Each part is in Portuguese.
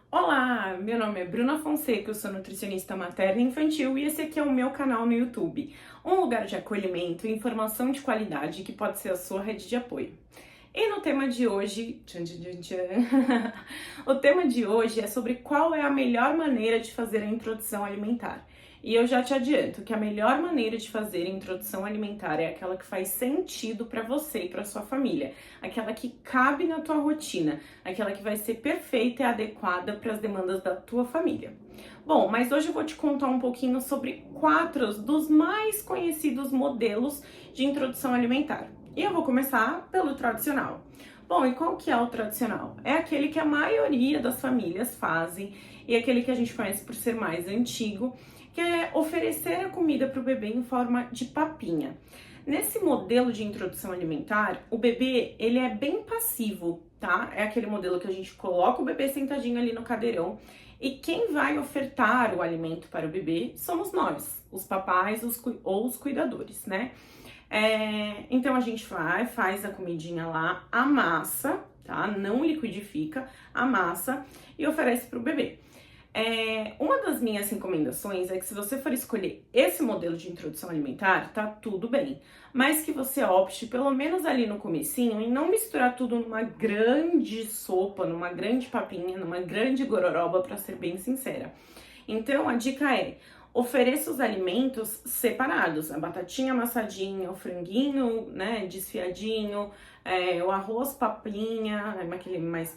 Olá, meu nome é Bruna Fonseca, eu sou nutricionista materna e infantil e esse aqui é o meu canal no YouTube, um lugar de acolhimento e informação de qualidade que pode ser a sua rede de apoio. E no tema de hoje, o tema de hoje é sobre qual é a melhor maneira de fazer a introdução alimentar. E eu já te adianto que a melhor maneira de fazer a introdução alimentar é aquela que faz sentido para você e para sua família, aquela que cabe na tua rotina, aquela que vai ser perfeita e adequada para as demandas da tua família. Bom, mas hoje eu vou te contar um pouquinho sobre 4 dos mais conhecidos modelos de introdução alimentar. E eu vou começar pelo tradicional. Bom, e qual que é o tradicional? É aquele que a maioria das famílias fazem e aquele que a gente conhece por ser mais antigo, que é oferecer a comida para o bebê em forma de papinha. Nesse modelo de introdução alimentar, o bebê, ele é bem passivo, tá? É aquele modelo que a gente coloca o bebê sentadinho ali no cadeirão e quem vai ofertar o alimento para o bebê somos nós, os papais ou os cuidadores, né? Então a gente faz a comidinha lá, amassa, tá? Não liquidifica, amassa e oferece para o bebê. Uma das minhas recomendações é que se você for escolher esse modelo de introdução alimentar, tá tudo bem. Mas que você opte, pelo menos ali no comecinho, em não misturar tudo numa grande sopa, numa grande papinha, numa grande gororoba, para ser bem sincera. Então, a dica é: ofereça os alimentos separados, a batatinha amassadinha, o franguinho, né, desfiadinho, o arroz papinha, aquele mais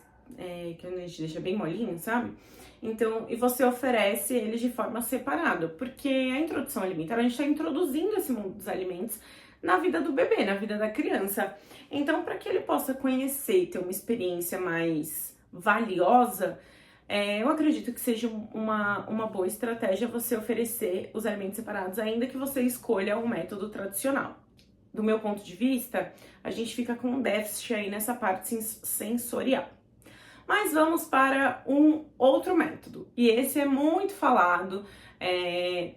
que a gente deixa bem molinho, sabe? Então, e você oferece eles de forma separada, porque a introdução alimentar, a gente está introduzindo esse mundo dos alimentos na vida do bebê, na vida da criança. Então, para que ele possa conhecer e ter uma experiência mais valiosa, eu acredito que seja uma boa estratégia você oferecer os alimentos separados, ainda que você escolha o método tradicional. Do meu ponto de vista, a gente fica com um déficit aí nessa parte sensorial. Mas vamos para um outro método, e esse é muito falado,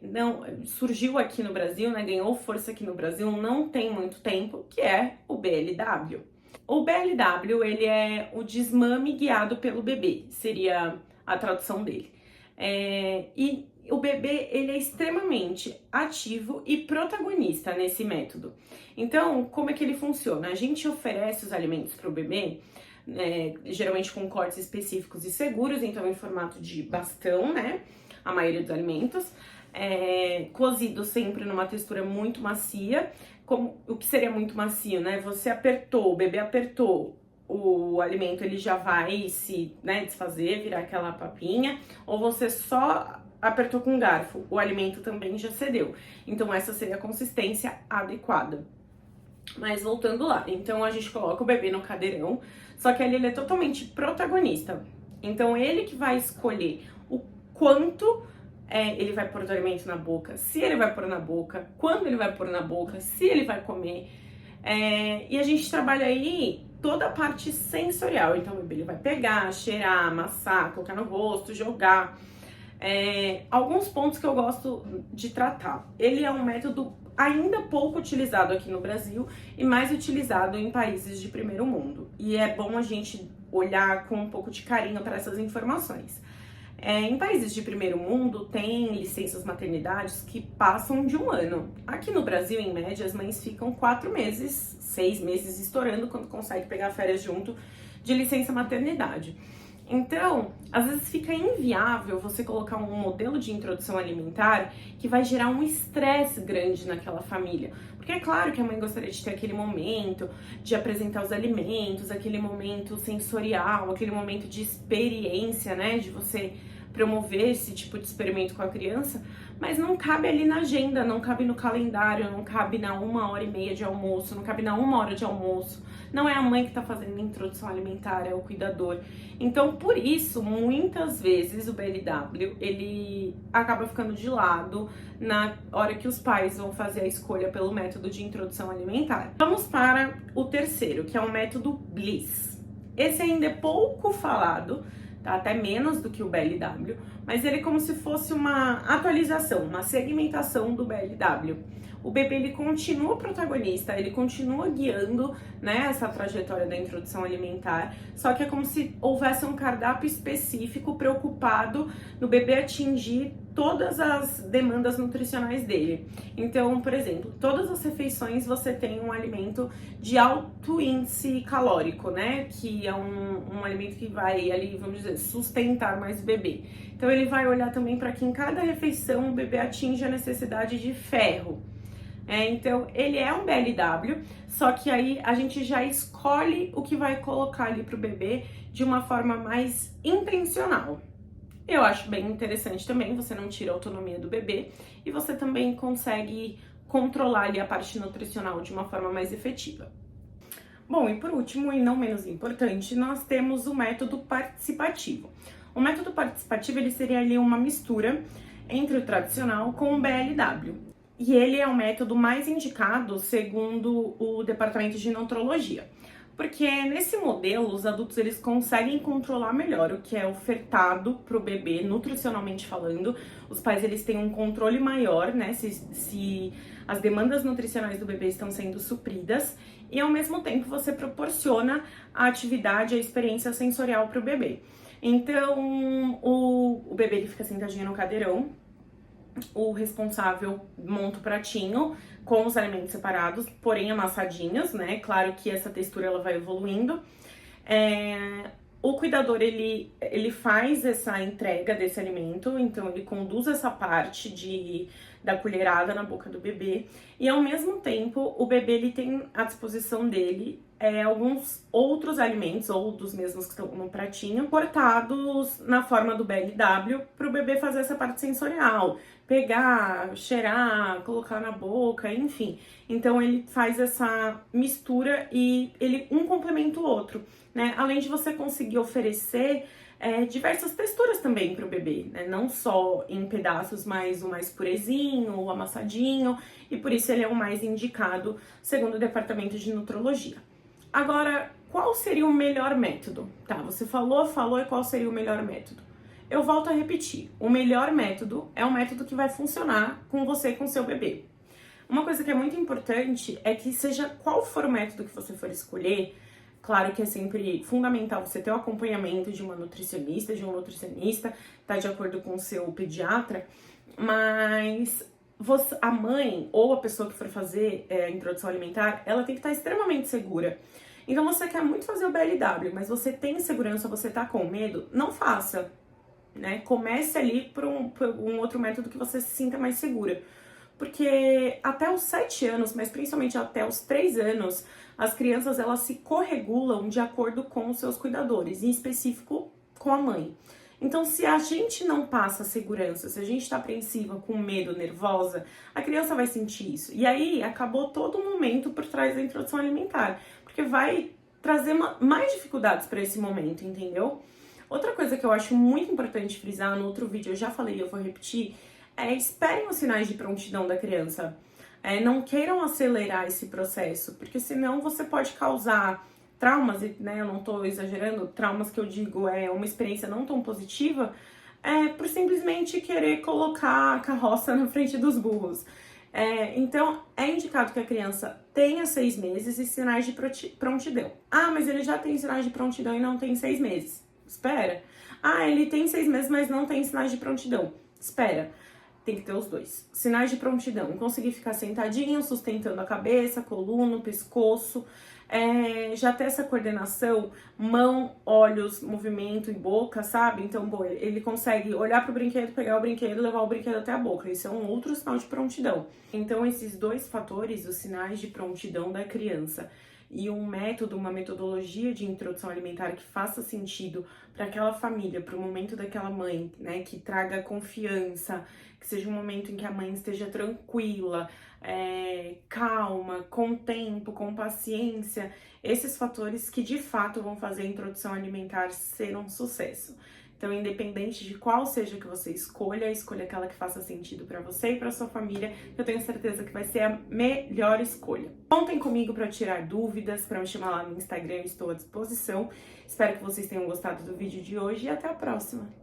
não surgiu aqui no Brasil, né, ganhou força aqui no Brasil não tem muito tempo, que é o BLW. O BLW, ele é o desmame guiado pelo bebê, seria a tradução dele. E o bebê, ele é extremamente ativo e protagonista nesse método. Então, como é que ele funciona? A gente oferece os alimentos para o bebê, geralmente com cortes específicos e seguros, então em formato de bastão, né? A maioria dos alimentos, cozido sempre numa textura muito macia. O que seria muito macio, né? Você apertou, o bebê apertou o alimento, ele já vai se desfazer, virar aquela papinha, ou você só apertou com o garfo, o alimento também já cedeu. Então essa seria a consistência adequada. Mas voltando lá, então a gente coloca o bebê no cadeirão, só que ali ele é totalmente protagonista. Então ele que vai escolher o quanto ele vai pôr do alimento na boca, se ele vai pôr na boca, quando ele vai pôr na boca, se ele vai comer. E a gente trabalha aí toda a parte sensorial. Então o bebê ele vai pegar, cheirar, amassar, colocar no rosto, jogar. Alguns pontos que eu gosto de tratar. Ele é um método ainda pouco utilizado aqui no Brasil e mais utilizado em países de primeiro mundo. E é bom a gente olhar com um pouco de carinho para essas informações. Em países de primeiro mundo, tem licenças maternidades que passam de 1 ano. Aqui no Brasil, em média, as mães ficam 4 meses, 6 meses estourando quando consegue pegar férias junto de licença maternidade. Então, às vezes fica inviável você colocar um modelo de introdução alimentar que vai gerar um estresse grande naquela família. Porque é claro que a mãe gostaria de ter aquele momento de apresentar os alimentos, aquele momento sensorial, aquele momento de experiência, né? De você promover esse tipo de experimento com a criança, mas não cabe ali na agenda, não cabe no calendário, não cabe na 1h30 de almoço, não cabe na 1 hora de almoço. Não é a mãe que está fazendo a introdução alimentar, é o cuidador. Então, por isso, muitas vezes o BLW, ele acaba ficando de lado na hora que os pais vão fazer a escolha pelo método de introdução alimentar. Vamos para o terceiro, que é o método Bliss. Esse ainda é pouco falado, tá? Até menos do que o BLW, mas ele é como se fosse uma atualização, uma segmentação do BLW. O bebê, ele continua protagonista, ele continua guiando, né, essa trajetória da introdução alimentar, só que é como se houvesse um cardápio específico preocupado no bebê atingir todas as demandas nutricionais dele. Então, por exemplo, todas as refeições você tem um alimento de alto índice calórico, né, que é um alimento que vai ali, vamos dizer, sustentar mais o bebê. Então, ele vai olhar também para que em cada refeição o bebê atinja a necessidade de ferro. Então, ele é um BLW, só que aí a gente já escolhe o que vai colocar ali pro bebê de uma forma mais intencional. Eu acho bem interessante também, você não tira a autonomia do bebê e você também consegue controlar ali a parte nutricional de uma forma mais efetiva. Bom, e por último, e não menos importante, nós temos o método participativo. O método participativo, ele seria ali uma mistura entre o tradicional com o BLW. E ele é o método mais indicado segundo o departamento de nutrologia. Porque nesse modelo, os adultos eles conseguem controlar melhor o que é ofertado para o bebê, nutricionalmente falando. Os pais eles têm um controle maior, né, se as demandas nutricionais do bebê estão sendo supridas. E ao mesmo tempo você proporciona a atividade, a experiência sensorial para o bebê. Então, o bebê ele fica sentadinho no cadeirão, o responsável monta o pratinho com os alimentos separados, porém amassadinhos, né? Claro que essa textura ela vai evoluindo. O cuidador, ele faz essa entrega desse alimento, então ele conduz essa parte da colherada na boca do bebê. E ao mesmo tempo, o bebê ele tem à disposição dele alguns outros alimentos, ou dos mesmos que estão no pratinho, cortados na forma do BLW, para o bebê fazer essa parte sensorial, pegar, cheirar, colocar na boca, enfim. Então ele faz essa mistura e ele um complementa o outro, né? Além de você conseguir oferecer diversas texturas também para o bebê, né? Não só em pedaços, mas o mais purezinho, o amassadinho, e por isso ele é o mais indicado segundo o departamento de nutrologia. Agora, qual seria o melhor método? Tá, você falou, e qual seria o melhor método? Eu volto a repetir, o melhor método é o método que vai funcionar com você e com seu bebê. Uma coisa que é muito importante é que seja qual for o método que você for escolher, claro que é sempre fundamental você ter o acompanhamento de uma nutricionista, de um nutricionista, tá de acordo com o seu pediatra, mas a mãe ou a pessoa que for fazer a introdução alimentar, ela tem que estar extremamente segura. Então você quer muito fazer o BLW, mas você tem segurança, você tá com medo, não faça, né? Comece ali por um outro método que você se sinta mais segura. Porque até os 7 anos, mas principalmente até os 3 anos, as crianças elas se corregulam de acordo com os seus cuidadores, em específico com a mãe. Então, se a gente não passa segurança, se a gente tá apreensiva, com medo, nervosa, a criança vai sentir isso. E aí, acabou todo o momento por trás da introdução alimentar, porque vai trazer mais dificuldades para esse momento, entendeu? Outra coisa que eu acho muito importante frisar, no outro vídeo eu já falei, eu vou repetir, esperem os sinais de prontidão da criança. Não queiram acelerar esse processo, porque senão você pode causar traumas, né, eu não tô exagerando, traumas que eu digo uma experiência não tão positiva, por simplesmente querer colocar a carroça na frente dos burros. Então, é indicado que a criança tenha 6 meses e sinais de prontidão. Ah, mas ele já tem sinais de prontidão e não tem 6 meses. Espera. Ah, ele tem 6 meses, mas não tem sinais de prontidão. Espera. Tem que ter os dois. Sinais de prontidão. Conseguir ficar sentadinho, sustentando a cabeça, coluna, pescoço. Já ter essa coordenação, mão, olhos, movimento e boca, sabe? Então, bom, ele consegue olhar pro brinquedo, pegar o brinquedo, levar o brinquedo até a boca. Isso é um outro sinal de prontidão. Então, esses dois fatores, os sinais de prontidão da criança e um método, uma metodologia de introdução alimentar que faça sentido para aquela família, para o momento daquela mãe, né, que traga confiança, que seja um momento em que a mãe esteja tranquila, calma, com tempo, com paciência, esses fatores que de fato vão fazer a introdução alimentar ser um sucesso. Então, independente de qual seja que você escolha aquela que faça sentido para você e para sua família, que eu tenho certeza que vai ser a melhor escolha. Contem comigo para tirar dúvidas, para me chamar lá no Instagram, eu estou à disposição. Espero que vocês tenham gostado do vídeo de hoje e até a próxima!